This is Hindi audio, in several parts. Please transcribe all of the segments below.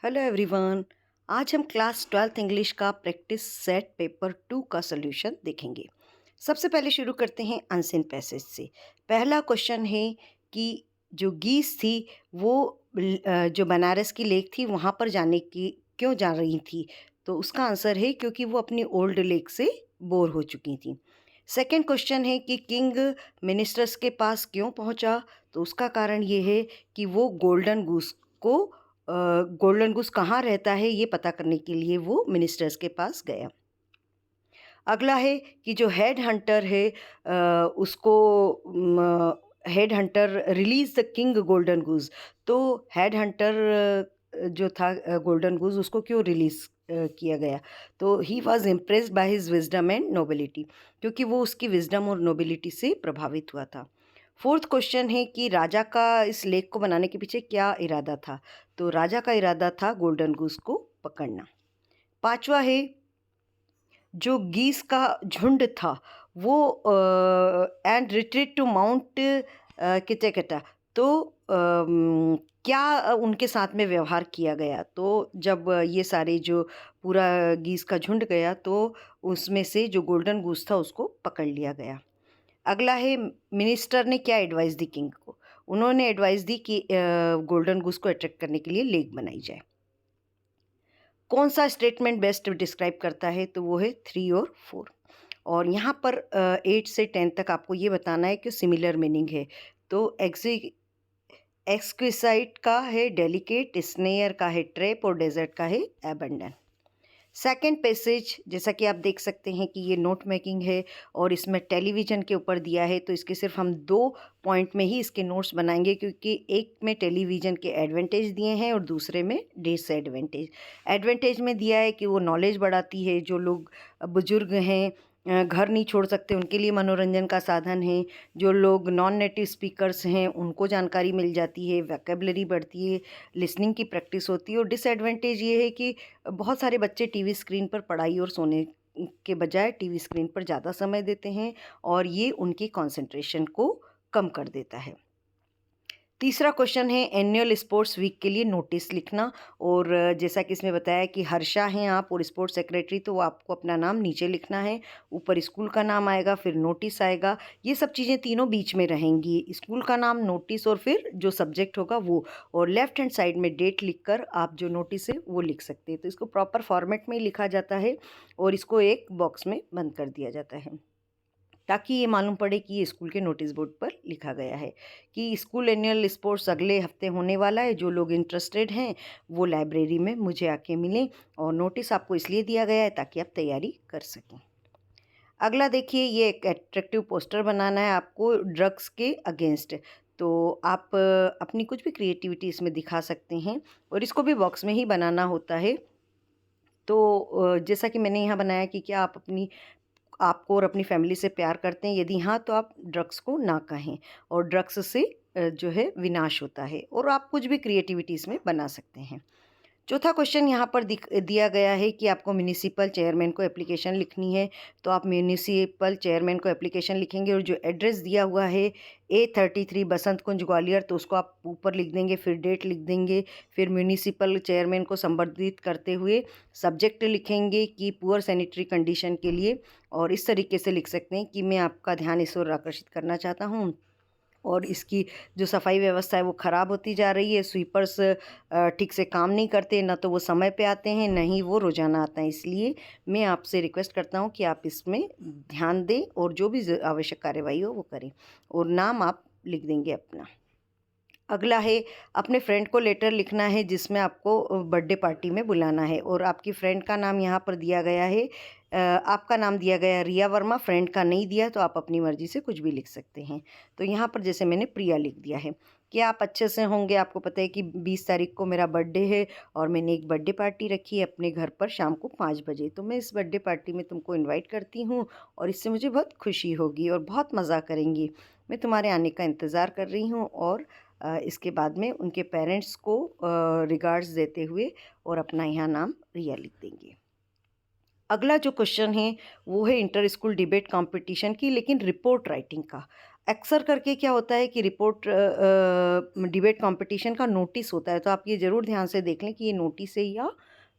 Hello everyone. आज हम क्लास 12th इंग्लिश का प्रैक्टिस सेट पेपर 2 का सॉल्यूशन देखेंगे। सबसे पहले शुरू करते हैं अनसीन पैसेज से। पहला क्वेश्चन है कि जो गीस थी वो जो बनारस की लेक थी वहाँ पर जाने की क्यों जा रही थी। तो उसका आंसर है क्योंकि वो अपनी ओल्ड लेक से बोर हो चुकी थी। सेकंड क्वेश्चन है कि किंग मिनिस्टर्स के पास क्यों पहुंचा। तो उसका कारण ये है कि वो गोल्डन गूस कहाँ रहता है ये पता करने के लिए वो मिनिस्टर्स के पास गया। अगला है कि जो हेड हंटर है उसको head Hunter release the king golden goose. तो हेड हंटर जो था गोल्डन गूस उसको क्यों रिलीज किया गया। तो he was impressed by his wisdom and nobility, क्योंकि वो उसकी विजडम और नोबिलिटी से प्रभावित हुआ था। फोर्थ क्वेश्चन है कि राजा का इस लेक को बनाने के पीछे क्या इरादा था। तो राजा का इरादा था गोल्डन गूस को पकड़ना। पांचवा है जो गीस का झुंड था वो एंड रिट्रीट टू माउंट किटेकटा। तो क्या उनके साथ में व्यवहार किया गया। तो जब ये सारे जो पूरा गीस का झुंड गया तो उसमें से जो गोल्डन गूस था उसको पकड़ लिया गया। अगला है मिनिस्टर ने क्या एडवाइस दी किंग को। उन्होंने एडवाइस दी कि गोल्डन गूस को अट्रैक्ट करने के लिए लेक बनाई जाए। कौन सा स्टेटमेंट बेस्ट डिस्क्राइब करता है। तो वो है 3 और 4। और यहाँ पर 8 से 10 तक आपको ये बताना है कि सिमिलर मीनिंग है। तो एक्सक्विसाइट का है डेलिकेट, स्नेयर का है ट्रैप और डेजर्ट का है एबंडन। सेकंड पैसेज जैसा कि आप देख सकते हैं कि ये नोट मेकिंग है और इसमें टेलीविज़न के ऊपर दिया है। तो इसके सिर्फ हम 2 पॉइंट में ही इसके नोट्स बनाएंगे, क्योंकि एक में टेलीविज़न के एडवांटेज दिए हैं और दूसरे में डिसएडवांटेज। एडवांटेज में दिया है कि वो नॉलेज बढ़ाती है, जो लोग बुजुर्ग हैं घर नहीं छोड़ सकते उनके लिए मनोरंजन का साधन है, जो लोग नॉन नेटिव स्पीकर्स हैं उनको जानकारी मिल जाती है, वोकैबुलरी बढ़ती है, लिसनिंग की प्रैक्टिस होती है। और डिसएडवांटेज ये है कि बहुत सारे बच्चे टीवी स्क्रीन पर पढ़ाई और सोने के बजाय टीवी स्क्रीन पर ज़्यादा समय देते हैं और ये उनकी कंसंट्रेशन को कम कर देता है। तीसरा क्वेश्चन है एनुअल स्पोर्ट्स वीक के लिए नोटिस लिखना। और जैसा कि इसमें बताया कि हर्षा हैं आप और स्पोर्ट्स सेक्रेटरी, तो आपको अपना नाम नीचे लिखना है, ऊपर स्कूल का नाम आएगा, फिर नोटिस आएगा। ये सब चीज़ें तीनों बीच में रहेंगी, स्कूल का नाम, नोटिस और फिर जो सब्जेक्ट होगा वो। और लेफ्ट हैंड साइड में डेट लिखकर आप जो नोटिस है वो लिख सकते हैं। तो इसको प्रॉपर फॉर्मेट में ही लिखा जाता है और इसको एक बॉक्स में बंद कर दिया जाता है, ताकि ये मालूम पड़े कि ये स्कूल के नोटिस बोर्ड पर लिखा गया है कि स्कूल एनुअल स्पोर्ट्स अगले हफ्ते होने वाला है। जो लोग इंटरेस्टेड हैं वो लाइब्रेरी में मुझे आके मिलें। और नोटिस आपको इसलिए दिया गया है ताकि आप तैयारी कर सकें। अगला देखिए, ये एक एट्रैक्टिव पोस्टर बनाना है आपको ड्रग्स के अगेंस्ट। तो आप अपनी कुछ भी क्रिएटिविटी इसमें दिखा सकते हैं और इसको भी बॉक्स में ही बनाना होता है। तो जैसा कि मैंने यहाँ बनाया कि क्या आपको और अपनी फैमिली से प्यार करते हैं। यदि हाँ तो आप ड्रग्स को ना कहें और ड्रग्स से जो है विनाश होता है। और आप कुछ भी क्रिएटिविटी इसमें बना सकते हैं। चौथा क्वेश्चन यहाँ पर दिया गया है कि आपको म्यूनिसिपल चेयरमैन को एप्लीकेशन लिखनी है। तो आप म्यूनिसिपल चेयरमैन को एप्लीकेशन लिखेंगे और जो एड्रेस दिया हुआ है A33 बसंत कुंज ग्वालियर, तो उसको आप ऊपर लिख देंगे, फिर डेट लिख देंगे, फिर म्यूनिसिपल चेयरमैन को संबोधित करते हुए सब्जेक्ट लिखेंगे कि पुअर सैनिटरी कंडीशन के लिए। और इस तरीके से लिख सकते हैं कि मैं आपका ध्यान इस ओर आकर्षित करना चाहता हूँ और इसकी जो सफाई व्यवस्था है वो ख़राब होती जा रही है। स्वीपर्स ठीक से काम नहीं करते, ना तो वो समय पे आते हैं, ना ही वो रोज़ाना आते हैं। इसलिए मैं आपसे रिक्वेस्ट करता हूँ कि आप इसमें ध्यान दें और जो भी आवश्यक कार्यवाही हो वो करें। और नाम आप लिख देंगे अपना। अगला है अपने फ्रेंड को लेटर लिखना है जिसमें आपको बर्थडे पार्टी में बुलाना है। और आपकी फ्रेंड का नाम यहाँ पर दिया गया है, आपका नाम दिया गया है रिया वर्मा, फ्रेंड का नहीं दिया, तो आप अपनी मर्ज़ी से कुछ भी लिख सकते हैं। तो यहाँ पर जैसे मैंने प्रिया लिख दिया है कि आप अच्छे से होंगे। आपको पता है कि 20 तारीख को मेरा बर्थडे है और मैंने एक बर्थडे पार्टी रखी है अपने घर पर शाम को 5 बजे। तो मैं इस बर्थडे पार्टी में तुमको इन्वाइट करती हूँ और इससे मुझे बहुत खुशी होगी और बहुत मज़ा करेंगी। मैं तुम्हारे आने का इंतज़ार कर रही हूँ। और इसके बाद में उनके पेरेंट्स को रिगार्ड्स देते हुए और अपना यहाँ नाम रिया लिख देंगे। अगला जो क्वेश्चन है वो है इंटर स्कूल डिबेट कंपटीशन की, लेकिन रिपोर्ट राइटिंग का। अक्सर करके क्या होता है कि रिपोर्ट डिबेट कंपटीशन का नोटिस होता है, तो आप ये ज़रूर ध्यान से देख लें कि ये नोटिस है या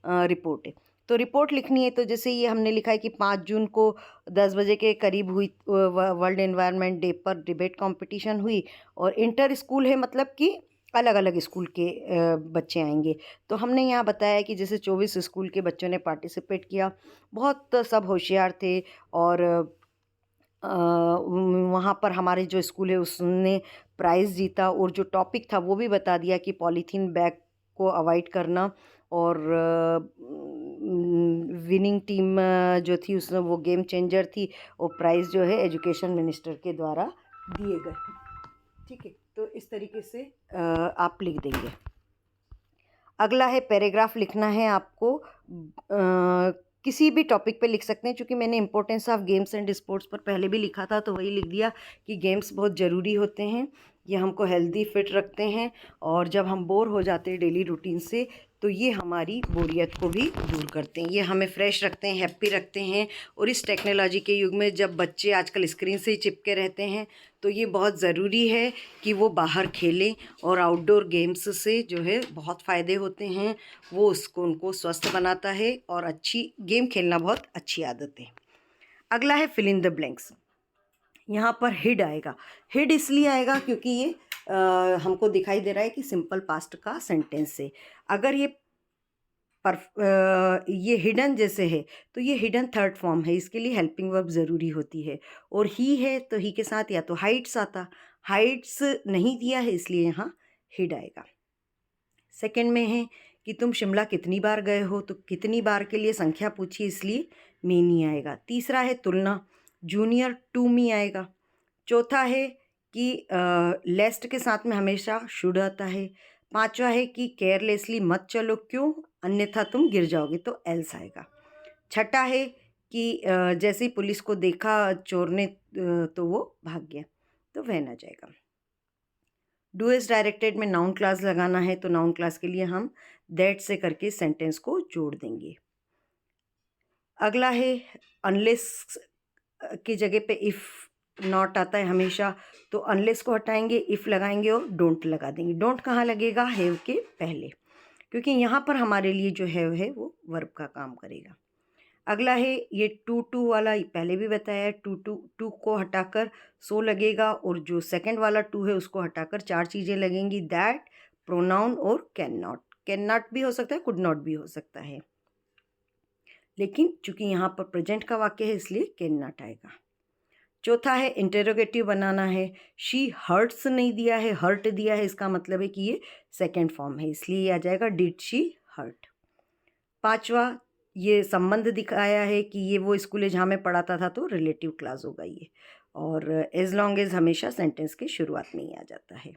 रिपोर्ट है। तो रिपोर्ट लिखनी है, तो जैसे ये हमने लिखा है कि 5 जून को 10 बजे के करीब हुई वर्ल्ड एनवायरनमेंट डे पर डिबेट कंपटीशन हुई, और इंटर स्कूल है मतलब कि अलग अलग स्कूल के बच्चे आएंगे। तो हमने यहाँ बताया कि जैसे 24 स्कूल के बच्चों ने पार्टिसिपेट किया, बहुत सब होशियार थे, और वहाँ पर हमारे जो स्कूल है उसने प्राइज़ जीता, और जो टॉपिक था वो भी बता दिया कि पॉलीथीन बैग को अवॉइड करना, और विनिंग टीम जो थी उसमें वो गेम चेंजर थी, और प्राइज़ जो है एजुकेशन मिनिस्टर के द्वारा दिए गए। ठीक है, तो इस तरीके से आप लिख देंगे। अगला है पैराग्राफ लिखना है आपको, किसी भी टॉपिक पे लिख सकते हैं, क्योंकि मैंने importance of games and sports पर पहले भी लिखा था, तो वही लिख दिया कि गेम्स बहुत ज़रूरी होते हैं, ये हमको हेल्दी फिट रखते हैं, और जब हम बोर हो जाते हैं डेली रूटीन से तो ये हमारी बोरियत को भी दूर करते हैं, ये हमें फ्रेश रखते हैं, हैप्पी रखते हैं। और इस टेक्नोलॉजी के युग में जब बच्चे आजकल स्क्रीन से ही चिपके रहते हैं, तो ये बहुत ज़रूरी है कि वो बाहर खेलें, और आउटडोर गेम्स से जो है बहुत फ़ायदे होते हैं, वो उसको उनको स्वस्थ बनाता है, और अच्छी गेम खेलना बहुत अच्छी आदत है। अगला है फिल इन द ब्लैंक्स। यहाँ पर हिड आएगा, हिड इसलिए आएगा क्योंकि ये हमको दिखाई दे रहा है कि सिंपल पास्ट का सेंटेंस है। अगर ये ये हिडन जैसे है तो ये हिडन थर्ड फॉर्म है, इसके लिए हेल्पिंग वर्ब ज़रूरी होती है। और ही है तो ही के साथ या तो हाइट्स आता, हाइट्स नहीं दिया है इसलिए यहाँ हिड आएगा। सेकंड में है कि तुम शिमला कितनी बार गए हो, तो कितनी बार के लिए संख्या पूछी इसलिए मेनी आएगा। तीसरा है तुलना, जूनियर टू मी आएगा। चौथा है कि लेस्ट के साथ में हमेशा शुड आता है। पांचवा है कि केयरलेसली मत चलो, क्यों, अन्यथा तुम गिर जाओगे, तो एल्स आएगा। छठा है कि जैसे ही पुलिस को देखा चोर ने तो वो भाग गया, तो वह आ जाएगा। डू इज डायरेक्टेड में नाउन क्लास लगाना है, तो नाउन क्लास के लिए हम दैट से करके सेंटेंस को जोड़ देंगे। अगला है अनलेस की जगह पे इफ़ नॉट आता है हमेशा, तो अनलेस को हटाएंगे, इफ़ लगाएंगे और डोंट लगा देंगे। डोंट कहाँ लगेगा, हैव के पहले, क्योंकि यहाँ पर हमारे लिए जो हैव है वो वर्ब का काम करेगा। अगला है ये टू टू वाला, पहले भी बताया है, टू टू टू को हटाकर सो लगेगा, और जो सेकंड वाला टू है उसको हटाकर चार चीज़ें लगेंगी, दैट, प्रोनाउन और कैन नॉट। कैन नॉट भी हो सकता है, कुड नॉट भी हो सकता है, लेकिन चूंकि यहाँ पर प्रेजेंट का वाक्य है इसलिए कैन नॉट आएगा। चौथा है इंटेरोगेटिव बनाना है, शी हर्ट्स नहीं दिया है, हर्ट दिया है, इसका मतलब है कि ये सेकेंड फॉर्म है, इसलिए ये आ जाएगा डिड शी हर्ट। पांचवा ये संबंध दिखाया है कि ये वो स्कूल है जहाँ मैं पढ़ाता था, तो रिलेटिव क्लास होगा ये, और एज लॉन्ग एज हमेशा सेंटेंस की शुरुआत में ही आ जाता है।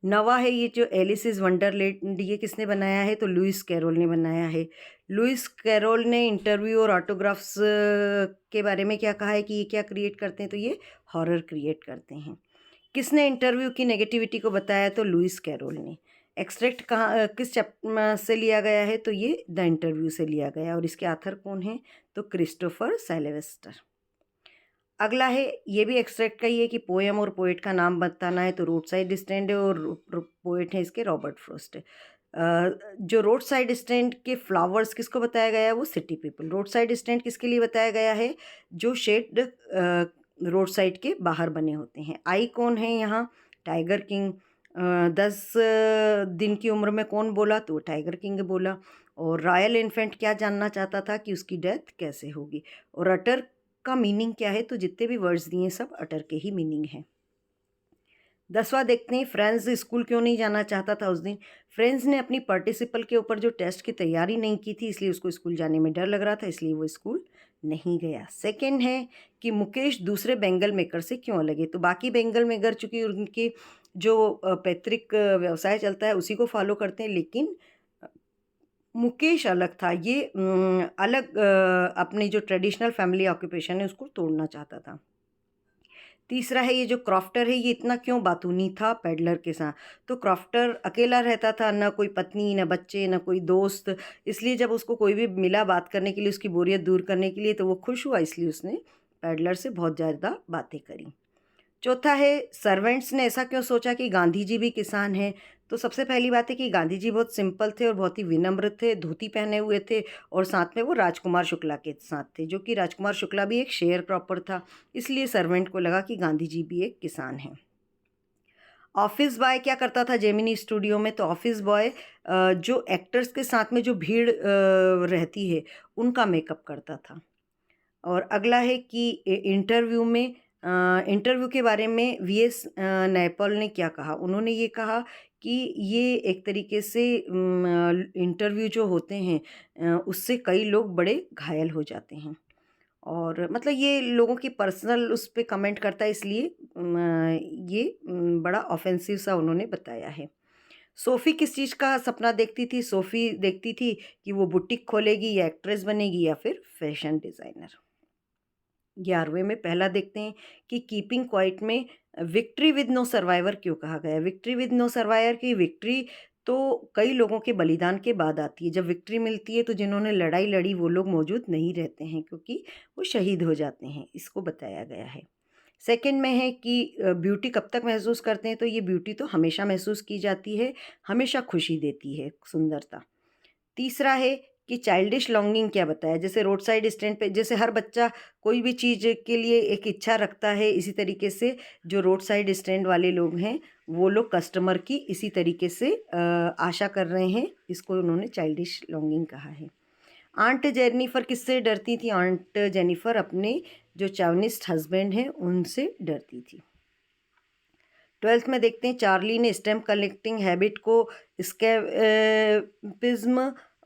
नवा है ये जो एलिस इज़ वंडरलैंड, ये किसने बनाया है, तो लुइस कैरोल ने बनाया है। लुइस कैरोल ने इंटरव्यू और ऑटोग्राफ्स के बारे में क्या कहा है कि ये क्या क्रिएट करते हैं, तो ये हॉरर क्रिएट करते हैं। किसने इंटरव्यू की नेगेटिविटी को बताया, तो लुइस कैरोल ने। एक्सट्रैक्ट कहाँ किस चैप्टर से लिया गया है, तो ये द इंटरव्यू से लिया गया, और इसके ऑथर कौन है, तो क्रिस्टोफर सेलेवेस्टर। अगला है ये भी एक्सट्रैक्ट का ही है कि पोएम और पोएट का नाम बताना है, तो रोड साइड स्टैंड है, और पोएट है इसके रॉबर्ट फ्रॉस्ट है। जो रोड साइड स्टैंड के फ्लावर्स किसको बताया गया है, वो city people. Road side stand किसके लिए बताया गया है, जो शेड रोड साइड के बाहर बने होते हैं। आई कौन है यहाँ, टाइगर किंग। 10 दिन की उम्र में कौन बोला, तो टाइगर किंग बोला। और रॉयल इन्फेंट क्या जानना चाहता था कि उसकी डेथ कैसे होगी। और अटर का मीनिंग क्या है, तो जितने भी वर्ड्स दिए सब अटर के ही मीनिंग है। 10वां देखते हैं, फ्रेंड्स स्कूल क्यों नहीं जाना चाहता था उस दिन। फ्रेंड्स ने अपनी पार्टिसिपल के ऊपर जो टेस्ट की तैयारी नहीं की थी, इसलिए उसको स्कूल जाने में डर लग रहा था, इसलिए वो स्कूल नहीं गया। सेकंड है कि मुकेश दूसरे बेंगल मेकर से क्यों अलग है, तो बाकी बेंगल मेकर चूँकि उनके जो पैतृक व्यवसाय चलता है उसी को फॉलो करते हैं, लेकिन मुकेश अलग था, ये अलग अपनी जो ट्रेडिशनल फैमिली ऑक्यूपेशन है उसको तोड़ना चाहता था। तीसरा है ये जो क्रॉफ्टर है ये इतना क्यों बातूनी था पेडलर के साथ, तो क्रॉफ्टर अकेला रहता था, ना कोई पत्नी, ना बच्चे, ना कोई दोस्त, इसलिए जब उसको कोई भी मिला बात करने के लिए, उसकी बोरियत दूर करने के लिए, तो वो खुश हुआ, इसलिए उसने पेडलर से बहुत ज़्यादा बातें करी। चौथा है सर्वेंट्स ने ऐसा क्यों सोचा कि गांधी जी भी किसान हैं। तो सबसे पहली बात है कि गांधी जी बहुत सिंपल थे और बहुत ही विनम्र थे, धोती पहने हुए थे और साथ में वो राजकुमार शुक्ला के साथ थे, जो कि राजकुमार शुक्ला भी एक शेयर क्रॉपर था, इसलिए सर्वेंट को लगा कि गांधी जी भी एक किसान हैं। ऑफिस बॉय क्या करता था जेमिनी स्टूडियो में, तो ऑफिस बॉय जो एक्टर्स के साथ में जो भीड़ रहती है उनका मेकअप करता था। और अगला है कि इंटरव्यू में इंटरव्यू के बारे में वीएस नैपल ने क्या कहा। उन्होंने ये कहा कि ये एक तरीके से इंटरव्यू जो होते हैं उससे कई लोग बड़े घायल हो जाते हैं, और मतलब ये लोगों की पर्सनल उस पे कमेंट करता है, इसलिए ये बड़ा ऑफेंसिव सा उन्होंने बताया है। सोफ़ी किस चीज़ का सपना देखती थी? सोफ़ी देखती थी कि वो बुटीक खोलेगी या एक्ट्रेस बनेगी या फिर फैशन डिज़ाइनर। 11वें में पहला देखते हैं कि कीपिंग क्वाइट में विक्ट्री विद नो सर्वाइवर क्यों कहा गया है। विक्ट्री विद नो सर्वाइवर की विक्ट्री तो कई लोगों के बलिदान के बाद आती है। जब विक्ट्री मिलती है तो जिन्होंने लड़ाई लड़ी वो लोग मौजूद नहीं रहते हैं, क्योंकि वो शहीद हो जाते हैं, इसको बताया गया है। सेकंड में है कि ब्यूटी कब तक महसूस करते हैं, तो ये ब्यूटी तो हमेशा महसूस की जाती है, हमेशा खुशी देती है सुंदरता। तीसरा है कि चाइल्डिश लॉन्गिंग क्या बताया, जैसे रोड साइड स्टैंड पे जैसे हर बच्चा कोई भी चीज़ के लिए एक इच्छा रखता है, इसी तरीके से जो रोड साइड स्टैंड वाले लोग हैं वो लोग कस्टमर की इसी तरीके से आशा कर रहे हैं, इसको उन्होंने चाइल्डिश लॉन्गिंग कहा है। आंट जेनिफर किससे डरती थी? आंट जेनिफर अपने जो चावनिस्ट हस्बैंड हैं उनसे डरती थी। 12th में देखते हैं चार्ली ने स्टैम्प कलेक्टिंग हैबिट को स्कैपिज्म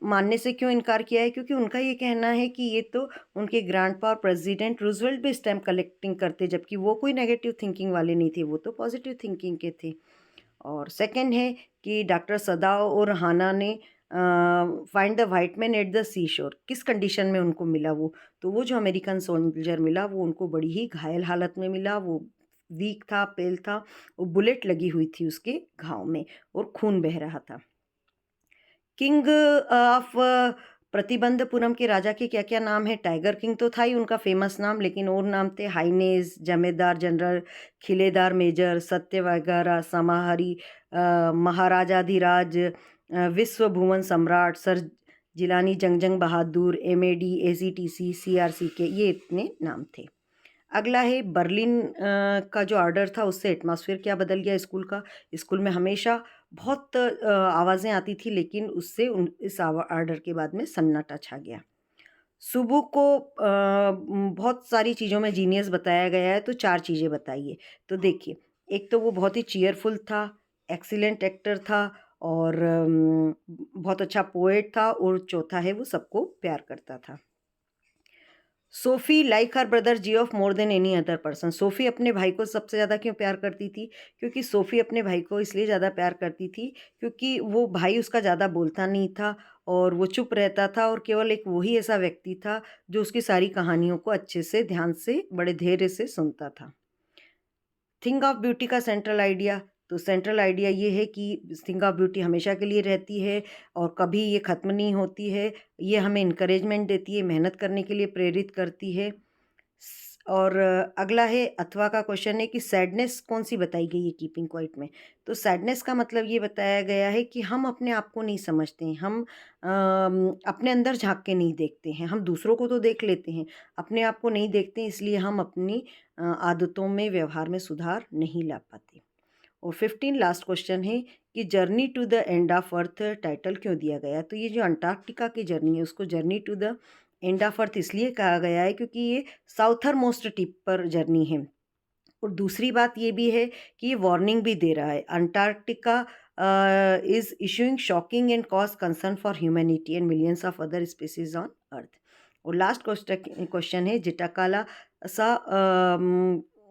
मानने से क्यों इनकार किया है, क्योंकि उनका ये कहना है कि ये तो उनके ग्रैंडपा और प्रेसिडेंट रूजवेल्ट भी स्टैम्प कलेक्टिंग करते, जबकि वो कोई नेगेटिव थिंकिंग वाले नहीं थे, वो तो पॉजिटिव थिंकिंग के थे। और सेकंड है कि डॉक्टर सदाओ और हाना ने find the white man at the seashore, किस कंडीशन में उनको मिला वो, तो वो जो अमेरिकन सोल्जर मिला वो उनको बड़ी ही घायल हालत में मिला, वो वीक था, पेल था, वो बुलेट लगी हुई थी उसके घाव में और खून बह रहा था। किंग ऑफ प्रतिबंधपुरम के राजा के क्या क्या नाम है? टाइगर किंग तो था ही उनका फेमस नाम, लेकिन और नाम थे हाइनेस, जमेदार जनरल, खिलेदार मेजर, सत्य वगैरह, समाहरी, महाराजाधिराज, विश्व भुवन सम्राट, सर जिलानी, जंगजंग बहादुर, एमएडी, एसीटीसी, सीआरसी के, ये इतने नाम थे। अगला है बर्लिन का जो ऑर्डर था उससे एटमॉस्फेयर क्या बदल गया स्कूल का। स्कूल में हमेशा बहुत आवाज़ें आती थी, लेकिन उससे इस ऑर्डर के बाद में सन्नाटा छा गया। सुबु को बहुत सारी चीज़ों में जीनियस बताया गया है, तो 4 चीज़ें बताइए। तो देखिए, एक तो वो बहुत ही चीयरफुल था, एक्सीलेंट एक्टर था और बहुत अच्छा पोएट था, और चौथा है वो सबको प्यार करता था। SoFi like her brother Geoff more than any other person. SoFi अपने भाई को सबसे ज़्यादा क्यों प्यार करती थी? क्योंकि सोफ़ी अपने भाई को इसलिए ज़्यादा प्यार करती थी क्योंकि वो भाई उसका ज़्यादा बोलता नहीं था और वो चुप रहता था, और केवल एक वही ऐसा व्यक्ति था जो उसकी सारी कहानियों को अच्छे से, ध्यान से, बड़े धैर्य से सुनता था। थिंग ऑफ ब्यूटी का सेंट्रल आइडिया, तो सेंट्रल आइडिया ये है कि थिंग ऑफ ब्यूटी हमेशा के लिए रहती है और कभी ये ख़त्म नहीं होती है। ये हमें इनकरेजमेंट देती है, मेहनत करने के लिए प्रेरित करती है। और अगला है अथवा का क्वेश्चन है कि सैडनेस कौन सी बताई गई है कीपिंग क्वाइट में। तो सैडनेस का मतलब ये बताया गया है कि हम अपने आप को नहीं समझते हैं, हम अपने अंदर झांक के नहीं देखते हैं, हम दूसरों को तो देख लेते हैं, अपने आप को नहीं देखते हैं, इसलिए हम अपनी आदतों में, व्यवहार में सुधार नहीं ला पाते। और 15 लास्ट क्वेश्चन है कि journey to the end of earth title क्यों दिया गया। तो ये जो अंटार्कटिका की जर्नी है उसको journey to the end of earth इसलिए कहा गया है क्योंकि ये साउथर मोस्ट टिप पर जर्नी है। और दूसरी बात ये भी है कि ये वार्निंग भी दे रहा है, Antarctica is issuing shocking and cause concern for humanity and millions of other species on earth. और लास्ट क्वेश्चन है जिटाकाला सा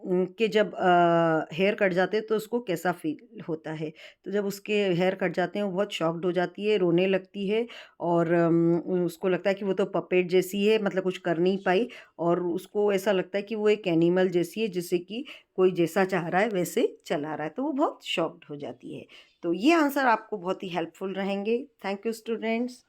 के जब हेयर कट जाते हैं तो उसको कैसा फील होता है। तो जब उसके हेयर कट जाते हैं वो बहुत शॉक्ड हो जाती है, रोने लगती है और उसको लगता है कि वो तो पपेट जैसी है, मतलब कुछ कर नहीं पाई, और उसको ऐसा लगता है कि वो एक एनिमल जैसी है, जिससे कि कोई जैसा चाह रहा है वैसे चला रहा है, तो वो बहुत शॉक्ड हो जाती है। तो ये आंसर आपको बहुत ही हेल्पफुल रहेंगे। Thank you students.